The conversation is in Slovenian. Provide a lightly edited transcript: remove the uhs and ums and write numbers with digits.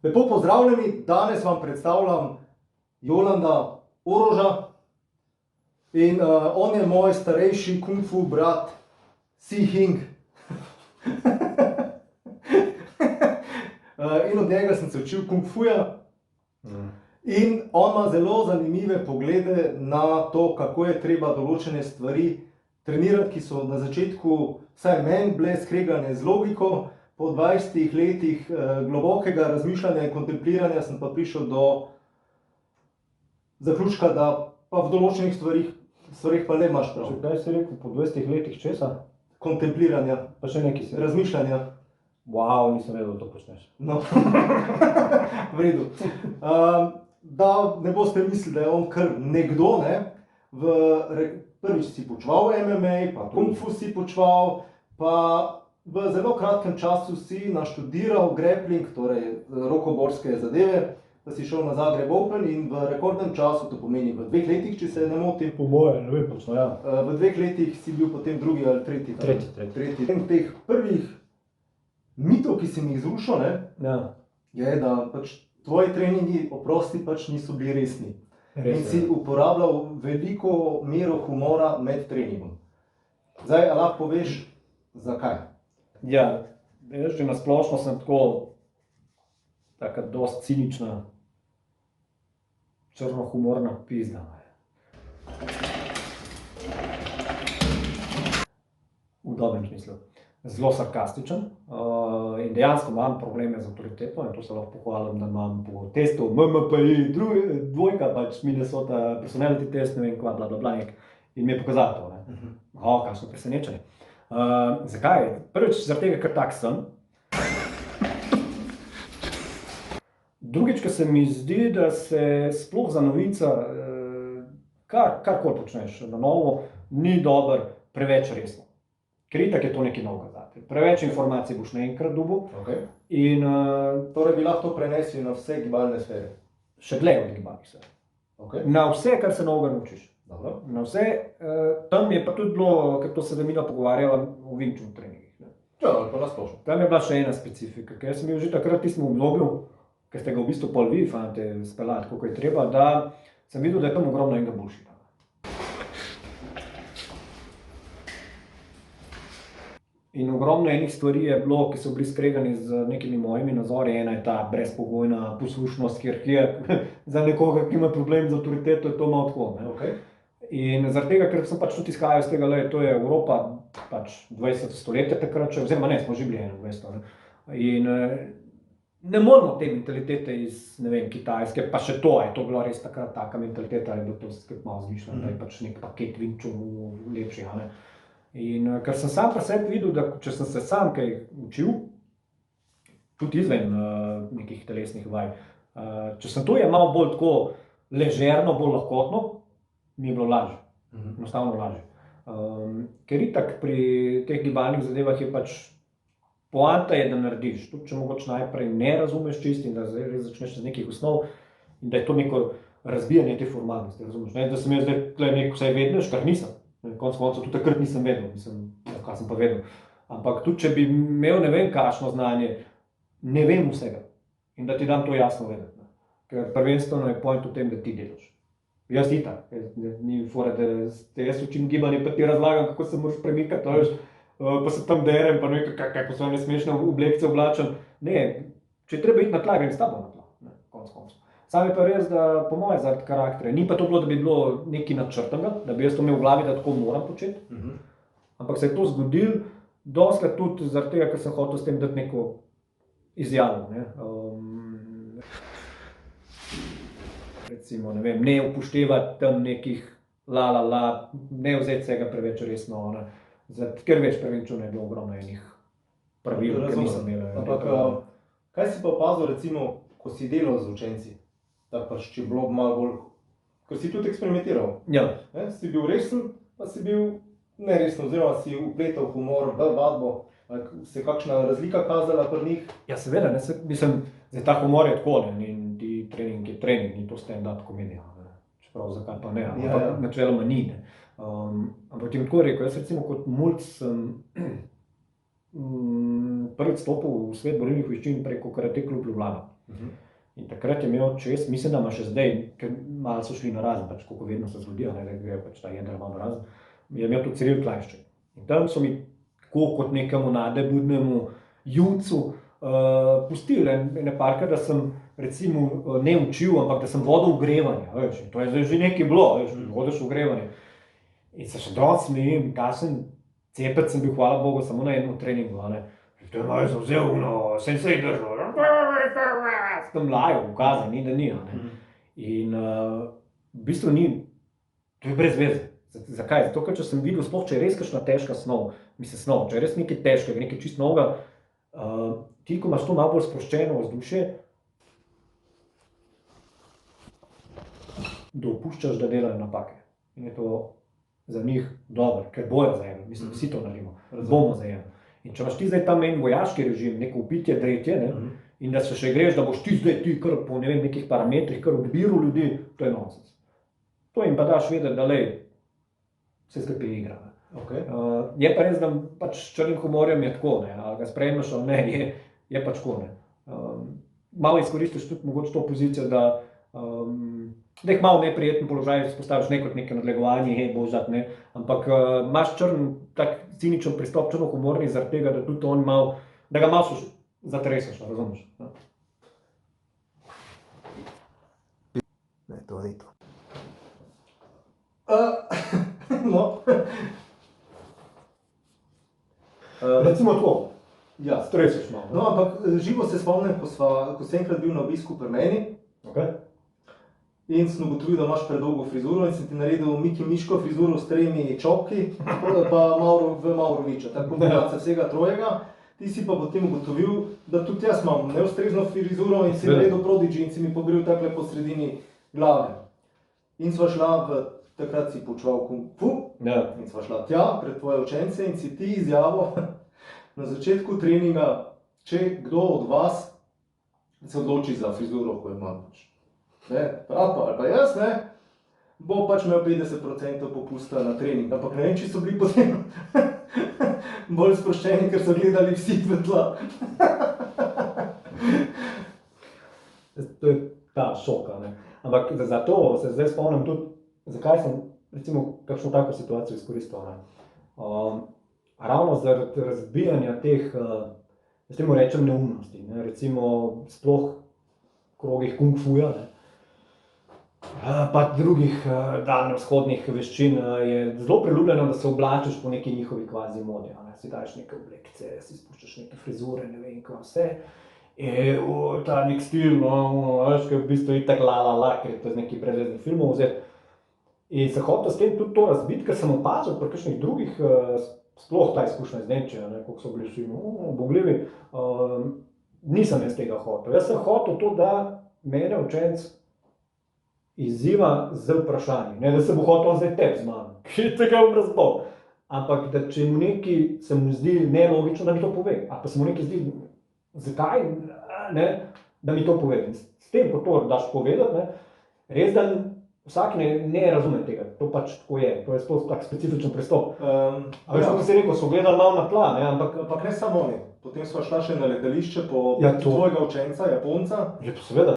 Lepo pozdravljeni, danes vam predstavljam Jolanda Oroža in on je moj starejši kung fu brat Si Hing. In od njega sem se učil kung fuja. In on ima zelo zanimive poglede na to, kako je treba določene stvari trenirati, ki so na začetku, vsaj meni, bile skregane z logiko. Po 20 letih globokega razmišljanja in kontempliranja sem pa prišel do zaključka, da pa v določenih stvarih pa le imaš prav. Kdaj si rekel, po 20 letih česa? Kontempliranja, Pa še nekaj si. razmišljanja. Wow, nisem vedel, da to počneš. No, v redu. Da ne boste mislili, da je on kar nekdo, ne. Prvič si počval MMA, pa kung fu si počval, pa v zelo kratkem času si naštudiral grappling, torej rokoborske zadeve, da si šel na Zagreb Open in v rekordnem času, to pomeni v 2 letih, če se ne motim. Po moje, ne vem točno, ja. V 2 letih si bil potem drugi ali tretji. Tretji. En teh prvih mitov, ki si mi jih zrušil, ne, Ja, je, da pač tvoji treningi, oprosti, pač niso bili resni. In res si je. uporabljal veliko mero humora med treningom. Zdaj, a lahko poveš, zakaj? Ja, jaz že nasplošno sem tako, taka dosti cinična, črnohumorna pizda. V dobrem smislu. Zelo sarkastičen in dejansko imam probleme z avtoriteto in to se lahko pohvalim, da imam po testu MMPI dvojka, pač Minnesota personality test, ne vem kva, bla bla bla, in mi je pokazal to, ne. Kakšno presenečenje. Zakaj? Prvič zaradi tega, ker tak sem. Drugič, ker se mi zdi, da se sploh za novinca, karkoli počneš na novo, ni dobro preveč resno. Ker itak je to nekaj novega zate. Preveč informacij boš naenkrat dobil Okay. in Torej bi lahko to prenesli na vse gibalne sfere. še dlje od gibalnih sfer. Okay. Na vse, kar se novega naučiš. Dobro. Na vse, tam je pa tudi bilo, ker to se da midva pogovarjala o Wing Chun treningih. Ne. Ja, ali pa nasplošno. Tam je bila še ena specifika, ker sem bil že takrat tistem obdobju, ker ste ga v bistvu pol vi, fante, speljati, kako je treba, da sem videl, da je tam ogromno enega bullshita. In ogromno enih stvari je bilo, ki so bili skregani z nekimi mojimi nazori. Ena je ta brezpogojna poslušnost, kjer za nekoga, ki ima problem z avtoriteto, je to malo tako, ne. Okay. In zaradi tega, ker sem pač tudi izhajal iz tega, to je Evropa, pač 20. stoletje takrat še, oziroma ne, smo že bili 21. Ne. In ne moramo te mentalitete iz, ne vem, Kitajske, pa še to, je to bila res takrat taka mentaliteta, je bilo to skrb malo zmišljeno, da je pač nek paket Wing Chun lepši, a ne. In ker sem sam pri sebi videl, da če sem se sam kaj učil, tudi izven nekih telesnih vaj, če sem to jemal bolj tako ležerno, bolj lahkotno, mi je bilo lažje, enostavno lažje. Ker itak pri teh gibalnih zadevah je pač poanta je, da narediš, tudi če mogoče najprej ne razumeš čisto in da res začneš z nekih osnov in da je to neko razbijanje te formalnosti, razumeš, ne, da sem jaz zdaj tukaj nek vsaj vednež, kar nisem. Konec koncev tudi takrat nisem vedel, kaj sem pa vedel. Ampak tudi, če bi imel ne vem kakšno znanje, ne vem vsega. In da ti dam to jasno vedeti. Ne. Ker prvenstveno je point v tem, da ti delaš. Jaz itak, ni fora, da te jaz učim gibanje, pa ti razlagam, kako se moraš premikati, veš, pa se tam derem, pa ne vem, kako so ene smešne oblekce oblačem. Ne, če je treba iti na tla, grem s tabo na tla, ne, konec koncev. Sam je pa res, da po moje zaradi karakterja, ni pa to bilo, da bi bilo nekaj načrtnega, da bi jaz to imel v glavi, da tako moram početi. Ampak se je to zgodilo, dostikrat tudi zaradi tega, ker sem hotel s tem dati neko izjavo, ne. Recimo, ne vem, ne upoštevati tam nekih ne vzeti vsega preveč resno, ne. Ker več prevenčeno je bilo ogromno enih pravil, ker nisem imel. Ampak kaj si pa opazil, recimo, ko si delal z učenci? Da pač, če bilo malo bolj, ko si tudi eksperimentiral. Ja. Ne? Si bil resen, pa si bil neresen, oziroma si vpletal humor v vadbo. Se je kakšna razlika kazala pri njih? Ja, seveda, ne, mislim, zdaj ta humor je tako, ne, in ti trening je trening, ni to stand-up komedija, ne. Čeprav zakaj pa ne, ampak načeloma ni, ne. Ampak ti bom tako rekel, jaz recimo kot mulc sem prvič stopil v svet borilnih veščin preko Karate Klub Ljubljana. In takrat je imel čez, mislim, da ima še zdaj, ker malo so šli na razen, pač koliko vedno se zgodi, da gre pač ta jedra malo na razen, je imel tudi Ciril Klajšček. In tam so mi tako kot nekemu nadebudnemu juncu pustili ene parke, da sem recimo ne učil, ampak da sem vodil ogrevanje, veš, in to je zdaj že nekaj bilo, veš, vodiš ogrevanje. In se še danes smejem, kakšen cepec sem bil, hvala Bogu, samo na enem treningu, ne. To je malo zavzel, sensei držal, tam lajal, ukazal, ni da ni, ne. In v bistvu ni, to je brez veze. Zakaj? Zato, ker če sem videl, sploh če je res kakšna težka snov, če je res nekaj težkega, nekaj čist novega, ti, ko imaš to malo bolj sproščeno vzdušje, dopuščaš, da delajo napake. In je to za njih dobro, ker bojo zajeli, mislim, vsi to naredimo, bomo zajeli. In če imaš ti zdaj tam en vojaški režim, neko upitje, dretje, ne, in da se še greš, da boš ti zdaj kar po nekih parametrih, kar odbiral ljudi, to je nonsens. To jim pa daš vedeti, da lej, vse skupaj igra. Okay. Je pa res, da pač s črnim humorjem je tako, ne, ali ga sprejmeš ali ne, je pač tako, ne. Malo izkoristiš tudi mogoče to pozicijo, da jih malo neprijeten položaj spostaviš ne kot neke nadlegovanje, božat, ne, ampak imaš črn, tak ciničen pristop, črnohumorni zaradi tega, da tudi on malo, da ga malo zatresaš, razumeš? Ne, to ni to. No. Recimo tako, Ja. stresaš malo. No, ampak živo se spomnim, ko sem enkrat bil na obisku pri meni. Okay. In sem ugotovil, da imaš predolgo frizuro in sem ti naredil Miki Miško frizuro s 3 čopki, pa Mauroviča, ta kombinacija vsega trojega. Ti si pa potem ugotovil, da tudi jaz imam neustrezno frizuro in si naredil Prodigy in si mi pogril takle po sredini glave. In sva šla takrat si poučeval kung fu, in sva šla tja pred tvoje učence in si ti izjavil na začetku treninga, če kdo od vas se odloči za frizuro, ko jo imam pač. Ali pa jaz, ne, bo pač imel 50% popusta na trening, ampak ne vem, če so bili potem bolj sproščeni, ker so gledali vsi v tla. To je ta šoka, ne. Ampak zato se zdaj spomnim tudi, zakaj sem recimo kakšno tako situacijo izkoristil, ne. Ravno zaradi razbijanja teh, jaz temu rečem neumnosti, ne, recimo sploh krogih kung fuja, ne. Pa drugih daljnovzhodnih veščin je zelo priljubljeno, da se oblačiš po neki njihovi kvazi modi, ne. Si daš neke oblekce, si spuščaš neke frizure, ne vem kva vse. Ta nek stil, veš, ki je v bistvu itak ker je to iz nekih brezveznih filmov vzet. In se hotel s tem tudi to razbiti, ker sem opazil pri kakšnih drugih, sploh ta izkušnja iz Nemčije, ne, koliko so bili vsi ubogljivi, nisem jaz tega hotel. Jaz sem hotel to, da mene učenec izziva z vprašanji, ne da se bo hotel zdaj tebi z mano, ki tega bom razbol. Ampak da če mu nekaj se mu zdi nelogično, da mi to pove. Ali pa se mu nekaj zdi, zakaj, ne, da mi to pove. S tem, ko to daš povedati, ne, res da vsak ne razume tega, to pač tako je, to je sploh tak specifičen pristop. A veš, kako si rekel, so gledali malo na tla, ne, ampak ne samo oni. Potem sva šla še na letališče po tvojega učenca, Japonca. Je to seveda.